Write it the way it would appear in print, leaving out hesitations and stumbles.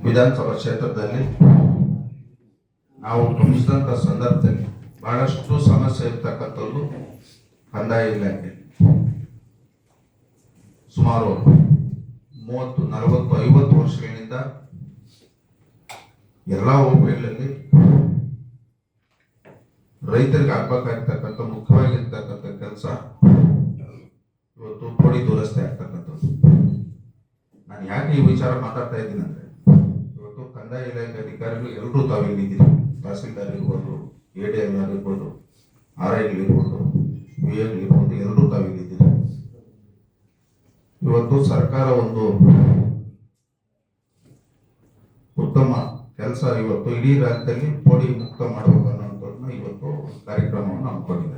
ವಿಧಾನಸಭಾ ಕ್ಷೇತ್ರದಲ್ಲಿ ನಾವು ಗಮನಿಸಿದಂಥ ಸಂದರ್ಭದಲ್ಲಿ ಬಹಳಷ್ಟು ಸಮಸ್ಯೆ ಇರ್ತಕ್ಕಂಥದ್ದು ಕಂದಾಯ ಇಲಾಖೆ. ಸುಮಾರು 30, 40, 50 ವರ್ಷಗಳಿಂದ ಎಲ್ಲ ಹೋಬಳಿಗಳಲ್ಲಿ ರೈತರಿಗೆ ಆಗ್ಬೇಕಾಗಿರ್ತಕ್ಕಂಥ ಮುಖ್ಯವಾಗಿರ್ತಕ್ಕಂಥ ಕೆಲಸ ಇವತ್ತು ಪೋಡಿ ದುರಸ್ತಿ ಆಗ್ತಕ್ಕಂಥದ್ದು. ನಾನು ಯಾಕೆ ಈ ವಿಚಾರ ಮಾತಾಡ್ತಾ ಇದ್ದೀನಿ ಅಂದ್ರೆ, ಇವತ್ತು ಕಂದಾಯ ಇಲಾಖೆ ಅಧಿಕಾರಿಗಳು ಎಲ್ಲರೂ ತಾವಿಲ್ಲಿದ್ದೀರಿ. ತಹಸೀಲ್ದಾರ್ ಇರ್ಬೋದು, ADL ಇರ್ಬೋದು, RI ಇರ್ಬೋದು, VL ಇರ್ಬೋದು, ಎಲ್ಲರೂ ತಾವಿಲ್ಲಿದ್ದೀರಿ. ಇವತ್ತು ಸರ್ಕಾರ ಒಂದು ಉತ್ತಮ ಕೆಲಸ ಇವತ್ತು ಇಡೀ ರಾಜ್ಯದಲ್ಲಿ ಪೋಡಿ ಮುಕ್ತ ಮಾಡಬೇಕು ಅನ್ನೋಂಥದ್ದನ್ನ ಇವತ್ತು ಕಾರ್ಯಕ್ರಮವನ್ನು ಹಮ್ಮಿಕೊಂಡಿದೆ.